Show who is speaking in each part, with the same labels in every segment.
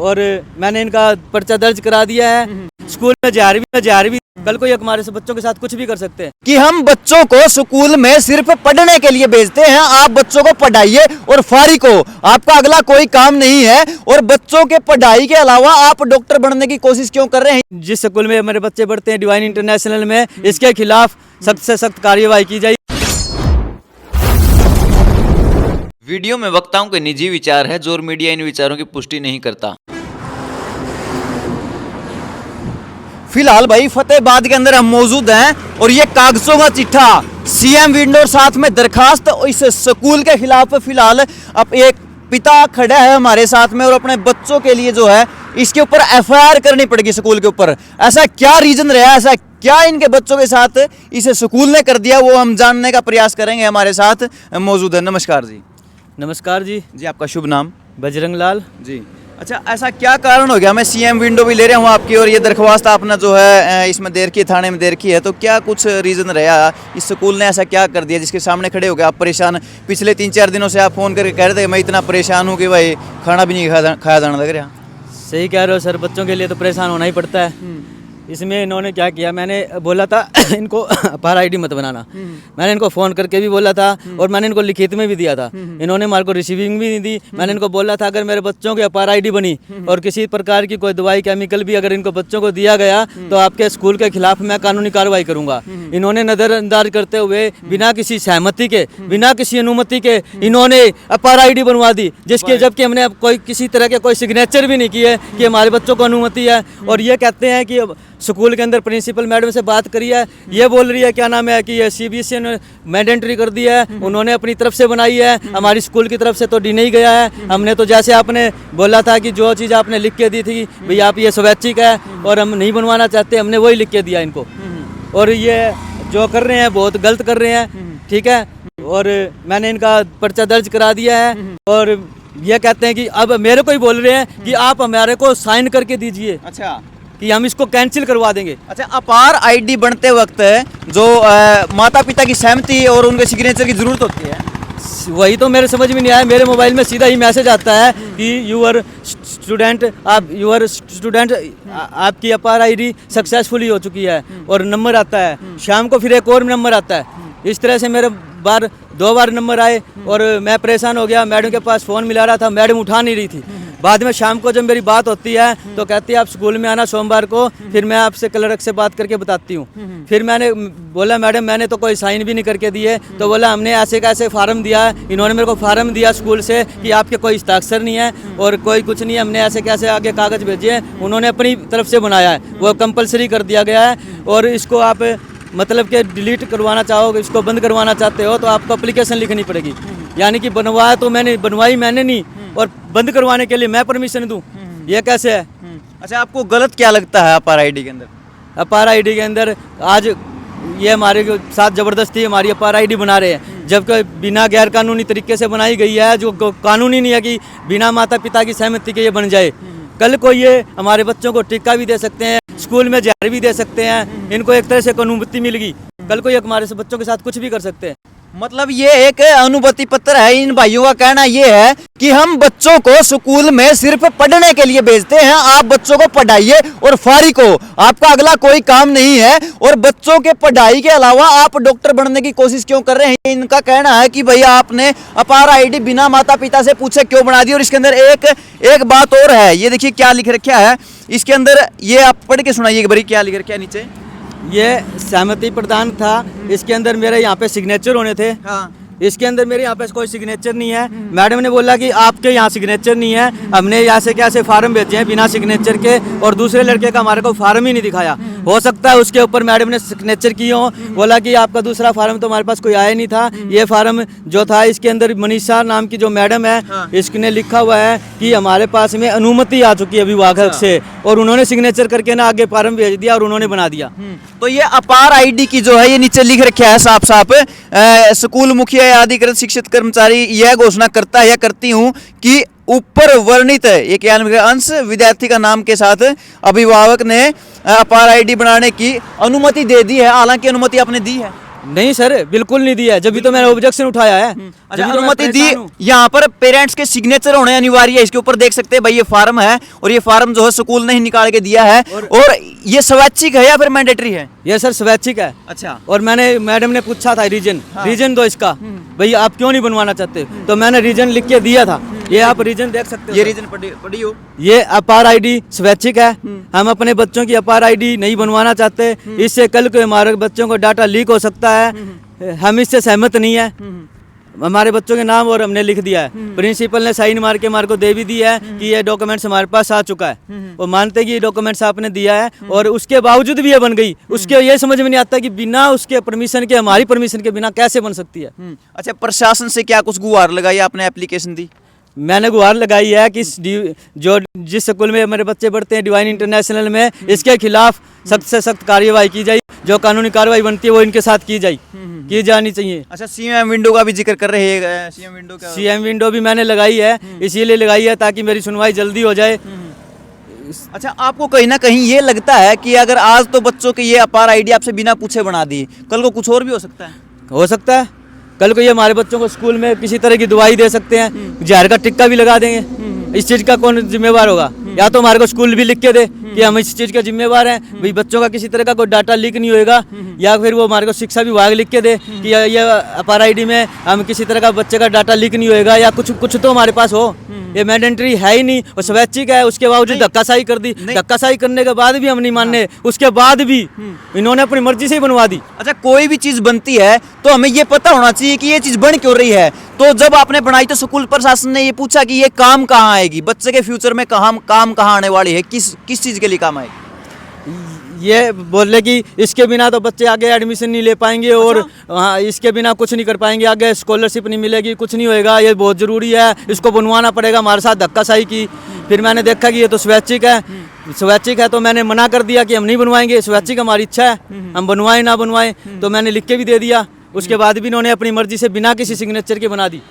Speaker 1: और मैंने इनका पर्चा दर्ज करा दिया है। स्कूल में जा रही भी कल को ये हमारे से बच्चों के साथ कुछ भी कर सकते हैं
Speaker 2: कि हम बच्चों को स्कूल में सिर्फ पढ़ने के लिए भेजते हैं। आप बच्चों को पढ़ाइए और फारिग हो, आपका अगला कोई काम नहीं है। और बच्चों के पढ़ाई के अलावा आप डॉक्टर बनने की कोशिश क्यों कर रहे हैं?
Speaker 1: जिस स्कूल में मेरे बच्चे पढ़ते हैं डिवाइन इंटरनेशनल में, इसके खिलाफ सख्त से सख्त कार्यवाही की जाए।
Speaker 3: वीडियो में वक्ताओं के निजी विचार है, जो मीडिया इन विचारों की पुष्टि नहीं करता।
Speaker 2: फिलहाल भाई फतेहाबाद के अंदर हम मौजूद हैं और ये कागजों का चिट्ठा सीएम विंडो और साथ में दरखास्त इस स्कूल के खिलाफ फिलहाल अब एक पिता खड़ा है हमारे साथ में और अपने बच्चों के लिए जो है इसके ऊपर एफआईआर करनी पड़ेगी स्कूल के ऊपर। ऐसा क्या रीजन रहा, ऐसा क्या इनके बच्चों के साथ इसे स्कूल ने कर दिया, वो हम जानने का प्रयास करेंगे। हमारे साथ मौजूद है। नमस्कार जी।
Speaker 1: नमस्कार जी।
Speaker 2: जी आपका शुभ नाम?
Speaker 1: बजरंग लाल
Speaker 2: जी। अच्छा, ऐसा क्या कारण हो गया? मैं सीएम विंडो भी ले रहा हूँ आपकी और ये दरख्वास्त आपने जो है इसमें दे रखी है, थाने में दे रखी है, तो क्या कुछ रीज़न रहा? इस स्कूल ने ऐसा क्या कर दिया जिसके सामने खड़े हो गए आप परेशान? पिछले 3-4 दिनों से आप फ़ोन करके कह रहे थे मैं इतना परेशान हूँ कि भाई खाना भी नहीं खाया जाने लग रहा।
Speaker 1: सही कह रहे हो सर, बच्चों के लिए तो परेशान होना ही पड़ता है। इसमें इन्होंने क्या किया, मैंने बोला था इनको अपार आईडी मत बनाना। मैंने इनको फ़ोन करके भी बोला था और मैंने इनको लिखित में भी दिया था। इन्होंने हमारे को रिसीविंग भी नहीं दी। मैंने इनको बोला था अगर मेरे बच्चों की अपार आईडी बनी और किसी प्रकार की कोई दवाई केमिकल भी अगर इनको बच्चों को दिया गया तो आपके स्कूल के खिलाफ मैं कानूनी कार्रवाई करूँगा। इन्होंने नज़रअंदाज करते हुए बिना किसी सहमति के, बिना किसी अनुमति के इन्होंने अपार आईडी बनवा दी, जिसके जबकि हमने कोई किसी तरह के कोई सिग्नेचर भी नहीं किए कि हमारे बच्चों को अनुमति है। और ये कहते हैं कि स्कूल के अंदर प्रिंसिपल मैडम से बात करी है, ये बोल रही है क्या नाम है कि ये सीबीएसई ने मैंडेटरी कर दी है, उन्होंने अपनी तरफ से बनाई है, हमारी स्कूल की तरफ से तो दी नहीं गया है। हमने तो जैसे आपने बोला था कि जो चीज़ आपने लिख के दी थी भाई आप ये स्वैच्छिक है और हम नहीं बनवाना चाहते, हमने वही लिख के दिया इनको। और ये जो कर रहे हैं बहुत गलत कर रहे हैं, ठीक है। और मैंने इनका पर्चा दर्ज करा दिया है और ये कहते हैं कि अब मेरे को ही बोल रहे हैं कि आप हमारे को साइन करके दीजिए।
Speaker 2: अच्छा,
Speaker 1: कि हम इसको कैंसिल करवा देंगे।
Speaker 2: अच्छा, अपार आईडी बनते वक्त जो माता पिता की सहमति और उनके सिग्नेचर की जरूरत होती है,
Speaker 1: वही तो मेरे समझ में नहीं आया। मेरे मोबाइल में सीधा ही मैसेज आता है कि यूर स्टूडेंट आपकी अपार आईडी सक्सेसफुली हो चुकी है और नंबर आता है। शाम को फिर एक और नंबर आता है। इस तरह से मेरे 2 बार नंबर आए और मैं परेशान हो गया। मैडम के पास फ़ोन मिला रहा था, मैडम उठा नहीं रही थी। बाद में शाम को जब मेरी बात होती है तो कहती है आप स्कूल में आना सोमवार को, फिर मैं आपसे क्लर्क से बात करके बताती हूँ। फिर मैंने बोला मैडम मैंने तो कोई साइन भी नहीं करके दिए। तो बोला हमने ऐसे कैसे फार्म दिया है। इन्होंने मेरे को फार्म दिया स्कूल से कि आपके कोई हस्ताक्षर नहीं है और कोई कुछ नहीं है, हमने ऐसे कैसे आगे कागज़ भेजे हैं। उन्होंने अपनी तरफ से बनाया है, वो कंपलसरी कर दिया गया है। और इसको आप मतलब कि डिलीट करवाना चाहोगे, इसको बंद करवाना चाहते हो तो आपको एप्लीकेशन लिखनी पड़ेगी। यानी कि बनवाया तो बनवाई मैंने नहीं और बंद करवाने के लिए मैं परमिशन दूं, ये कैसे है?
Speaker 2: अच्छा, आपको गलत क्या लगता है अपार आईडी के अंदर?
Speaker 1: अपार आईडी के अंदर आज ये हमारे साथ ज़बरदस्ती हमारी अपार आईडी बना रहे हैं, जबकि बिना गैर कानूनी तरीके से बनाई गई है, जो कानूनी नहीं है कि बिना माता पिता की सहमति के ये बन जाए। कल को ये हमारे बच्चों को टिक्का भी दे सकते हैं, स्कूल में जार भी दे सकते हैं। इनको एक तरह से अनुमति मिल गई, कल को ये हमारे से बच्चों के साथ कुछ भी कर सकते हैं।
Speaker 2: मतलब ये एक अनुमति पत्र है। इन भाइयों का कहना ये है कि हम बच्चों को स्कूल में सिर्फ पढ़ने के लिए भेजते हैं। आप बच्चों को पढ़ाइए और फारिग हो, आपका अगला कोई काम नहीं है। और बच्चों के पढ़ाई के अलावा आप डॉक्टर बनने की कोशिश क्यों कर रहे हैं? इनका कहना है कि भैया आपने अपार आईडी बिना माता पिता से पूछे क्यों बना दी। और इसके अंदर एक बात और है, ये देखिए क्या लिख रखा है इसके अंदर, ये आप पढ़ के सुनाइए भाई क्या लिख रखा है नीचे।
Speaker 1: ये सहमति प्रदान था, इसके अंदर मेरे यहाँ पे सिग्नेचर होने थे।
Speaker 2: हाँ।
Speaker 1: इसके अंदर मेरे यहाँ पे कोई सिग्नेचर नहीं है। मैडम ने बोला कि आपके यहाँ सिग्नेचर नहीं है, हमने यहाँ से कैसे फार्म भेजे हैं बिना सिग्नेचर के, और दूसरे लड़के का हमारे को फार्म ही नहीं दिखाया। हो सकता है उसके ऊपर मैडम ने सिग्नेचर किए हो। बोला कि आपका दूसरा फार्म तो हमारे पास कोई आया नहीं था, ये फार्म जो था इसके अंदर मनीषा नाम की जो मैडम है, इसने लिखा हुआ है कि हमारे पास में अनुमति आ चुकी है अभिभावक से, और उन्होंने सिग्नेचर करके ना आगे फार्म भेज दिया और उन्होंने बना दिया।
Speaker 2: तो ये अपार आईडी की जो है ये नीचे लिख रखा है साफ साफ, स्कूल मुखिया या अधिकृत शिक्षित कर्मचारी यह घोषणा करता है या करती हूँ कि ऊपर वर्णित एक अंश विद्यार्थी का नाम के साथ अभिभावक ने अपार आईडी बनाने की अनुमति दे दी है। हालांकि अनुमति आपने दी है,
Speaker 1: नहीं सर, बिल्कुल नहीं दिया है, जब भी तो मैंने ऑब्जेक्शन उठाया है।
Speaker 2: अच्छा,
Speaker 1: जब भी तो मैं
Speaker 2: अनुमति दी।
Speaker 1: परेशान हूँ।
Speaker 2: यहाँ पर पेरेंट्स के सिग्नेचर होने अनिवार्य है। इसके ऊपर देख सकते हैं भाई, ये फार्म है और ये फार्म जो है स्कूल ने ही निकाल के दिया है। और ये स्वैच्छिक है या फिर मैंडेटरी है?
Speaker 1: ये सर स्वैच्छिक है।
Speaker 2: अच्छा,
Speaker 1: और मैंने मैडम ने पूछा था रीजन,
Speaker 2: हाँ।
Speaker 1: रीजन दो इसका, भाई आप क्यों नहीं बनवाना चाहते, तो मैंने रीजन लिख के दिया था। ये आप रीजन देख सकते हो।
Speaker 2: ये
Speaker 1: सर।
Speaker 2: रीजन पढ़ी हो?
Speaker 1: ये अपार आईडी स्वैच्छिक है। हम अपने बच्चों की अपार आईडी नहीं बनवाना चाहते, इससे कल को हमारे बच्चों को डाटा लीक हो सकता है। हम इससे सहमत नहीं है। हमारे बच्चों के नाम और हमने लिख दिया है। प्रिंसिपल ने साइन मार के हमारे को दे भी दिया है कि ये डॉक्यूमेंट्स हमारे पास आ चुका है। वो मानते कि ये डॉक्यूमेंट्स आपने दिया है, और उसके बावजूद भी ये बन गई। उसके ये समझ में नहीं आता कि बिना उसके परमिशन के, हमारी परमिशन के बिना कैसे बन सकती है।
Speaker 2: अच्छा, प्रशासन से क्या कुछ गुहार लगाई आपने, एप्लीकेशन दी?
Speaker 1: मैंने गुहार लगाई है कि जो जिस स्कूल में मेरे बच्चे पढ़ते हैं, डिवाइन इंटरनेशनल में, इसके खिलाफ सख्त से सख्त कार्यवाही की जाए। जो कानूनी कार्रवाई बनती है वो इनके साथ की जानी चाहिए।
Speaker 2: अच्छा, सीएम विंडो का भी जिक्र कर रहे हैं। सीएम विंडो का,
Speaker 1: सीएम विंडो भी मैंने लगाई है, इसीलिए लगाई है ताकि मेरी सुनवाई जल्दी हो जाए।
Speaker 2: अच्छा, आपको कहीं ना कहीं ये लगता है कि अगर आज तो बच्चों की ये अपार आईडी आपसे बिना पूछे बना दी, कल को कुछ और भी हो सकता है?
Speaker 1: हो सकता है कल को ये हमारे बच्चों को स्कूल में किसी तरह की दवाई दे सकते हैं, जहर का टिक्का भी लगा देंगे। इस चीज़ का कौन जिम्मेवार होगा? या तो हमारे को स्कूल भी लिख के दे कि हम इस चीज़ के जिम्मेवार हैं, भाई बच्चों का किसी तरह का कोई डाटा लीक नहीं होएगा। या फिर वो हमारे को शिक्षा विभाग लिख के दे कि ये अपार आईडी में हम किसी तरह का बच्चे का डाटा लीक नहीं होएगा, या कुछ तो हमारे पास हो। ये मैंडेटरी है ही नहीं और स्वैच्छिक है, उसके बावजूद धक्काशाही कर दी। धक्काशाही करने के बाद भी हम नहीं मानने, उसके बाद भी इन्होंने अपनी मर्जी से ही बनवा दी।
Speaker 2: अच्छा, कोई भी चीज बनती है तो हमें ये पता होना चाहिए कि ये चीज बन क्यों रही है। तो जब आपने बनाई तो स्कूल प्रशासन ने ये पूछा कि ये काम कहाँ आएगी, बच्चे के फ्यूचर में काम कहाँ आने वाली है, किस चीज के लिए काम आएगी?
Speaker 1: ये बोले कि इसके बिना तो बच्चे आगे एडमिशन नहीं ले पाएंगे, और हाँ, इसके बिना कुछ नहीं कर पाएंगे, आगे स्कॉलरशिप नहीं मिलेगी, कुछ नहीं होएगा, ये बहुत ज़रूरी है, इसको बनवाना पड़ेगा। हमारे साथ धक्काशाही की। फिर मैंने देखा कि ये तो स्वैच्छिक है, स्वैच्छिक है तो मैंने मना कर दिया कि हम नहीं बनवाएंगे, स्वैच्छिक हमारी इच्छा है, हम बनवाएं ना बनवाएं। तो मैंने लिख के भी दे दिया। उसके बाद भी इन्होंने अपनी मर्जी से बिना किसी सिग्नेचर के बना दी।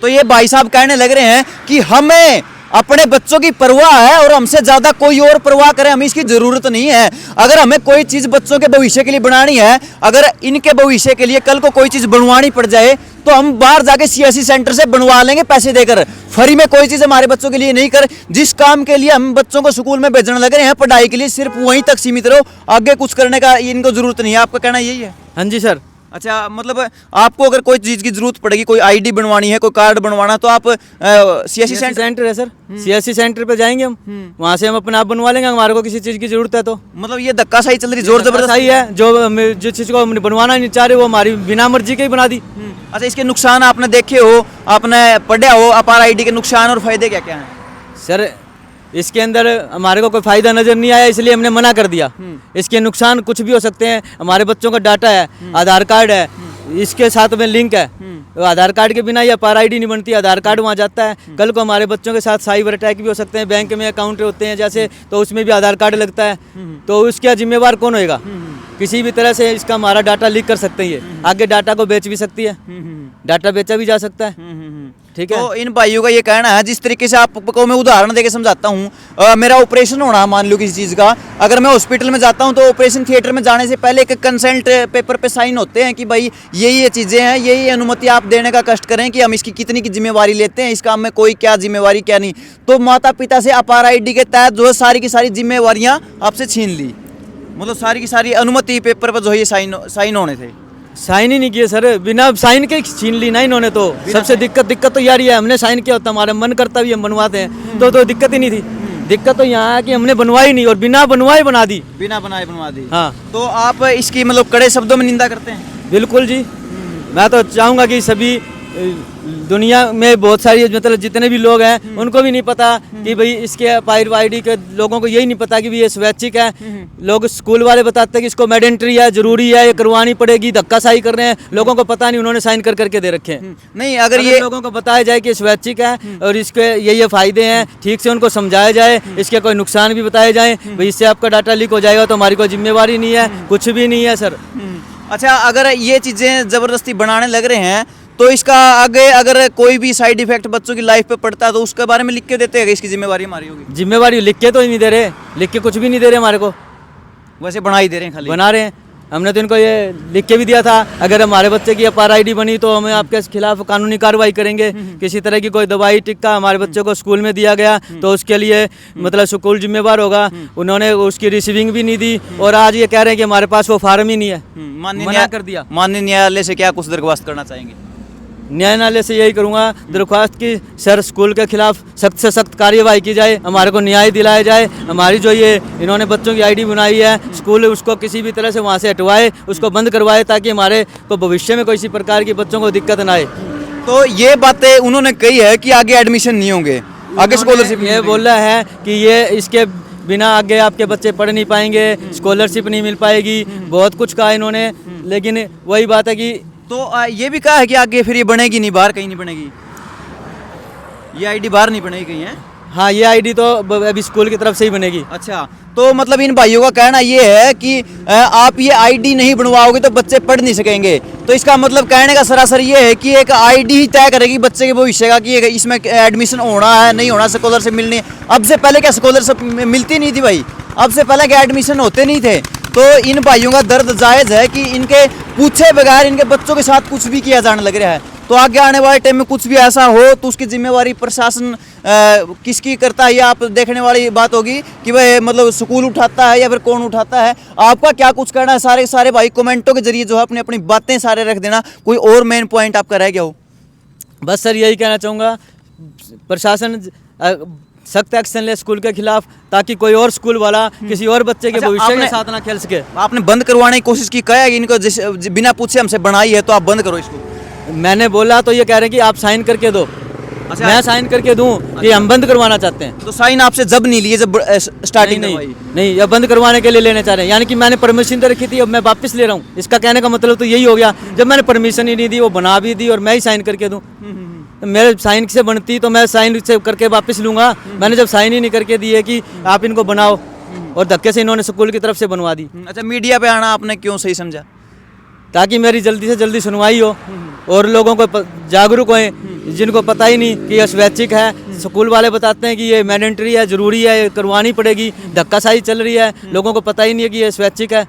Speaker 2: तो ये भाई साहब कहने लग रहे हैं कि हमें अपने बच्चों की परवाह है और हमसे ज्यादा कोई और परवाह करे हमें इसकी जरूरत नहीं है। अगर हमें कोई चीज बच्चों के भविष्य के लिए बनानी है, अगर इनके भविष्य के लिए कल को कोई चीज बनवानी पड़ जाए, तो हम बाहर जाके सीएससी सेंटर से बनवा लेंगे पैसे देकर। फ्री में कोई चीज हमारे बच्चों के लिए नहीं कर। जिस काम के लिए हम बच्चों को स्कूल में भेजने लग रहे हैं, पढ़ाई के लिए, सिर्फ वहीं तक सीमित रहो, आगे कुछ करने का इनको जरूरत नहीं है। आपका कहना यही है?
Speaker 1: हाँ जी सर।
Speaker 2: अच्छा, मतलब आपको अगर कोई चीज की जरूरत पड़ेगी, कोई आईडी बनवानी है, कोई कार्ड बनवाना, तो आप सीएससी
Speaker 1: सेंटर है सर, सीएससी सेंटर पे जाएंगे हम, वहाँ से हम अपने आप बनवा लेंगे, हमारे को किसी चीज़ की जरूरत है तो।
Speaker 2: मतलब ये धक्काशाही चल रही, जोर जबरदस्ती
Speaker 1: है। जिस चीज़ को हम बनवाना नहीं चाह रहे वो हमारी बिना मर्जी के ही बना दी।
Speaker 2: अच्छा, इसके नुकसान आपने देखे हो, आपने पढ़ा हो, अपार आईडी के नुकसान और फायदे क्या क्या हैं?
Speaker 1: सर इसके अंदर हमारे को कोई फायदा नजर नहीं आया, इसलिए हमने मना कर दिया। इसके नुकसान कुछ भी हो सकते हैं। हमारे बच्चों का डाटा है, आधार कार्ड है, इसके साथ में लिंक है। तो आधार कार्ड के बिना ये अपार आईडी नहीं बनती। आधार कार्ड वहाँ जाता है, कल को हमारे बच्चों के साथ साइबर अटैक भी हो सकते हैं। बैंक में अकाउंट होते हैं जैसे, तो उसमें भी आधार कार्ड लगता है, तो उसका जिम्मेवार कौन होएगा? किसी भी तरह से इसका हमारा डाटा लीक कर सकते हैं। ये आगे डाटा को बेच भी सकती है, डाटा बेचा भी जा सकता है। ठीक है।
Speaker 2: तो इन भाइयों का ये कहना है, जिस तरीके से आपको मैं उदाहरण देके समझाता हूँ, मेरा ऑपरेशन होना मान लो किसी चीज़ का, अगर मैं हॉस्पिटल में जाता हूँ तो ऑपरेशन थिएटर में जाने से पहले एक कंसेंट पेपर पे साइन होते हैं कि भाई ये चीज़ें हैं, ये अनुमति आप देने का कष्ट करें कि हम इसकी कितनी की जिम्मेवारी लेते हैं, इस काम में कोई क्या जिम्मेवारी क्या नहीं। तो माता पिता से अपार आईडी के तहत जो है सारी की सारी जिम्मेवारियाँ आपसे छीन ली, मतलब सारी की सारी अनुमति पेपर पर जो है ये साइन होने थे।
Speaker 1: साइन ही नहीं किए सर, बिना साइन के छीन ली ना इन्होंने। तो सबसे दिक्कत तो यार ये हमने साइन किया होता, हमारा मन करता भी हम बनवाते हैं, तो दिक्कत ही नहीं थी। दिक्कत तो यहाँ है कि हमने बनवाई नहीं और बिना बनवाए बना दी।
Speaker 2: बिना बनाए बनवा दी।
Speaker 1: हाँ।
Speaker 2: तो आप इसकी मतलब कड़े शब्दों में निंदा करते हैं?
Speaker 1: बिल्कुल जी। मैं तो चाहूँगा कि सभी दुनिया में बहुत सारी मतलब जितने भी लोग हैं उनको भी नहीं पता कि भाई इसके अपार आईडी के लोगों को यही नहीं पता कि भाई ये स्वैच्छिक है। लोग स्कूल वाले बताते हैं कि इसको मैंडेटरी है, जरूरी है, ये करवानी पड़ेगी, धक्काशाही कर रहे हैं। लोगों को पता नहीं, उन्होंने साइन कर करके दे रखे हैं।
Speaker 2: नहीं, अगर ये
Speaker 1: लोगों को बताया जाए कि स्वैच्छिक है और इसके ये फायदे हैं, ठीक से उनको समझाया जाए, इसके कोई नुकसान भी बताए जाए, भाई इससे आपका डाटा लीक हो जाएगा तो हमारी कोई जिम्मेवारी नहीं है, कुछ भी नहीं है सर।
Speaker 2: अच्छा, अगर ये चीज़ें ज़बरदस्ती बनाने लग रहे हैं तो इसका आगे अगर कोई भी साइड इफेक्ट बच्चों की लाइफ पे पड़ता है तो उसके बारे में लिख के देते हैं, इसकी जिम्मेवारी हमारी होगी?
Speaker 1: जिम्मेवारी लिख के तो ही नहीं दे रहे, लिख के कुछ भी नहीं दे रहे हमारे को,
Speaker 2: वैसे बना ही दे रहे हैं, खाली
Speaker 1: बना रहे हैं। हमने तो इनको ये लिख के भी दिया था, अगर हमारे बच्चे की अपार आईडी बनी तो हमें आपके खिलाफ कानूनी कार्रवाई करेंगे। किसी तरह की कोई दवाई टिक्का हमारे बच्चे को स्कूल में दिया गया तो उसके लिए मतलब स्कूल जिम्मेवार होगा। उन्होंने उसकी रिसीविंग भी नहीं दी और आज ये कह रहे हैं कि हमारे पास वो फार्म ही नहीं है, मना कर दिया।
Speaker 2: माननीय न्यायालय से क्या कुछ दरख्वास्त करना चाहेंगे?
Speaker 1: न्यायालय से यही करूंगा दरख्वास्त की सर स्कूल के खिलाफ सख्त से सख्त कार्यवाही की जाए, हमारे को न्याय दिलाया जाए। हमारी जो ये इन्होंने बच्चों की आईडी बनाई है, स्कूल उसको किसी भी तरह से वहाँ से हटवाए, उसको बंद करवाए ताकि हमारे को भविष्य में किसी प्रकार की बच्चों को दिक्कत ना आए।
Speaker 2: तो ये बातें उन्होंने कही है कि आगे एडमिशन नहीं होंगे, आगे स्कॉलरशिप
Speaker 1: ये बोला है कि ये इसके बिना आगे आपके बच्चे पढ़ नहीं पाएंगे, स्कॉलरशिप नहीं मिल पाएगी, बहुत कुछ कहा इन्होंने। लेकिन वही बात है कि
Speaker 2: तो ये भी कहा है कि आगे फिर ये बनेगी नहीं, बाहर कहीं नहीं बनेगी, ये आईडी बाहर नहीं बनेगी कहीं है?
Speaker 1: हाँ, ये आईडी तो अभी स्कूल की तरफ से ही बनेगी।
Speaker 2: अच्छा, तो मतलब इन भाइयों का कहना ये है कि आप ये आईडी नहीं बनवाओगे तो बच्चे पढ़ नहीं सकेंगे। तो इसका मतलब कहने का सरासर ये है कि एक आईडी ही तय करेगी बच्चे के भविष्य का कि इसमें एडमिशन होना है नहीं होना, स्कॉलरशिप मिलनी है। अब से पहले क्या स्कॉलरशिप मिलती नहीं थी भाई? अब से पहले क्या एडमिशन होते नहीं थे? तो इन भाइयों का दर्द जायज़ है कि इनके पूछे बगैर इनके बच्चों के साथ कुछ भी किया जाने लग रहा है। तो आगे आने वाले टाइम में कुछ भी ऐसा हो तो उसकी जिम्मेवारी प्रशासन किसकी करता है, ये आप देखने वाली बात होगी कि भाई मतलब स्कूल उठाता है या फिर कौन उठाता है। आपका क्या कुछ कहना है? सारे भाई कमेंटों के जरिए जो है अपनी अपनी बातें सारे रख देना। कोई और मेन पॉइंट आपका रह गया हो?
Speaker 1: बस सर यही कहना चाहूँगा, प्रशासन सख्त एक्शन ले स्कूल के खिलाफ ताकि कोई और स्कूल वाला किसी और बच्चे के भविष्य के साथ ना खेल सके।
Speaker 2: आपने बंद करवाने की कोशिश की, कहा है कि इनको बिना पूछे हमसे बनाई है तो आप बंद करो इसको?
Speaker 1: मैंने बोला तो ये कह रहे हैं कि आप साइन करके दो।
Speaker 2: अच्छा,
Speaker 1: मैं साइन करके दूं कि हम बंद करवाना चाहते हैं।
Speaker 2: तो साइन आपसे जब नहीं लिए जब स्टार्टिंग
Speaker 1: नहीं, ये बंद करवाने के लिए लेने चाह रहे हैं। यानी कि मैंने परमिशन तो रखी थी, अब मैं वापस ले रहा हूँ। इसका कहने का मतलब तो यही हो गया, जब मैंने परमिशन ही नहीं दी, वो बना भी दी और मैं ही साइन करके दूं। मेरे साइन से बनती तो मैं साइन से करके वापस लूंगा। मैंने जब साइन ही नहीं करके दिए कि आप इनको बनाओ, और धक्के से इन्होंने स्कूल की तरफ से बनवा दी।
Speaker 2: अच्छा, मीडिया पे आना आपने क्यों सही समझा?
Speaker 1: ताकि मेरी जल्दी से जल्दी सुनवाई हो और लोगों को जागरूक होए, जिनको पता ही नहीं कि यह स्वैच्छिक है। स्कूल वाले बताते हैं कि ये मैंडेटरी है, जरूरी है, करवानी पड़ेगी। धक्काशाही चल रही है, लोगों को पता ही नहीं है कि ये स्वैच्छिक है।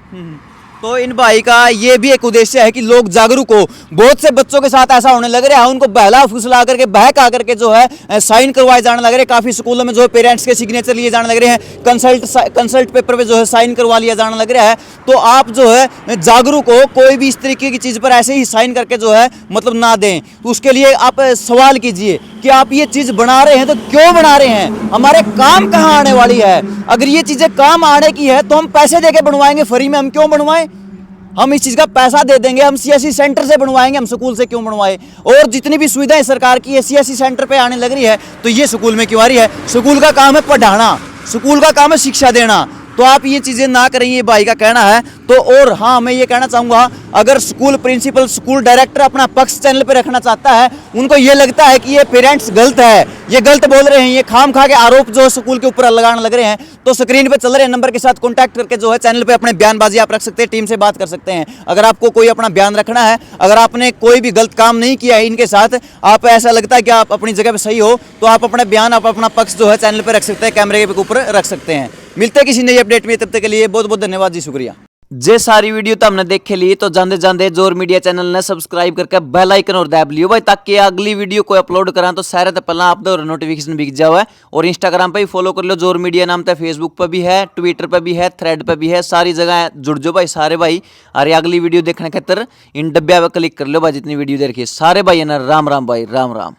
Speaker 2: तो इन भाई का ये भी एक उद्देश्य है कि लोग जागरूक हो। बहुत से बच्चों के साथ ऐसा होने लग रहा है, उनको बहला फुसला करके बहका करके जो है साइन करवाए जाने लग रहे हैं। काफ़ी स्कूलों में जो है पेरेंट्स के सिग्नेचर लिए जाने लग रहे हैं, कंसल्ट पेपर पे जो है साइन करवा लिया जाने लग रहा है। तो आप जो है जागरूक हो, कोई भी इस तरीके की चीज़ पर ऐसे ही साइन करके जो है मतलब ना दें। तो उसके लिए आप सवाल कीजिए कि आप ये चीज़ बना रहे हैं तो क्यों बना रहे हैं, हमारे काम कहाँ आने वाली है। अगर ये चीज़ें काम आने की है तो हम पैसे दे के बनवाएंगे, फ्री में हम क्यों बनवाएं? हम इस चीज़ का पैसा दे देंगे, हम सीएससी सेंटर से बनवाएंगे, हम स्कूल से क्यों बनवाए। और जितनी भी सुविधाएं सरकार की है सीएससी सेंटर पे आने लग रही है तो ये स्कूल में क्यों आ रही है? स्कूल का काम है पढ़ाना, स्कूल का काम है शिक्षा देना। तो आप ये चीज़ें ना करें, ये भाई का कहना है। तो और हाँ, मैं ये कहना चाहूँगा, अगर स्कूल प्रिंसिपल, स्कूल डायरेक्टर अपना पक्ष चैनल पे रखना चाहता है, उनको ये लगता है कि ये पेरेंट्स गलत है, ये गलत बोल रहे हैं, ये खाम खा के आरोप जो स्कूल के ऊपर लगाने लग रहे हैं, तो स्क्रीन पे चल रहे नंबर के साथ कॉन्टैक्ट करके जो है चैनल पे अपने बयानबाजी आप रख सकते हैं, टीम से बात कर सकते हैं। अगर आपको कोई अपना बयान रखना है, अगर आपने कोई भी गलत काम नहीं किया है इनके साथ, आप ऐसा लगता है कि आप अपनी जगह पर सही हो, तो आप अपने बयान, आप अपना पक्ष जो है चैनल पर रख सकते हैं, कैमरे के ऊपर रख सकते हैं। मिलते हैं किसी नई अपडेट में, तब तक के लिए बहुत बहुत धन्यवाद जी, शुक्रिया।
Speaker 3: जे सारी वीडियो तो हमने देख ली, तो जाते जाते जोर मीडिया चैनल ने सब्सक्राइब करके बेल आइकन और दबा लियो भाई, ताकि अगली वीडियो को अपलोड करा तो सारे तो पहला आप नोटिफिकेशन बिक जाओ है। और इंस्टाग्राम पे भी फॉलो कर लो, जोर मीडिया नाम पे, फेसबुक पे भी है, ट्विटर पे भी है, थ्रेड पे भी है, सारी जगह जुड़ जाओ भाई सारे भाई। अरे अगली वीडियो देखने खातर इन डब्बे पे क्लिक कर लो भाई, जितनी वीडियो देखिए सारे भाई है ना। राम राम भाई, राम राम।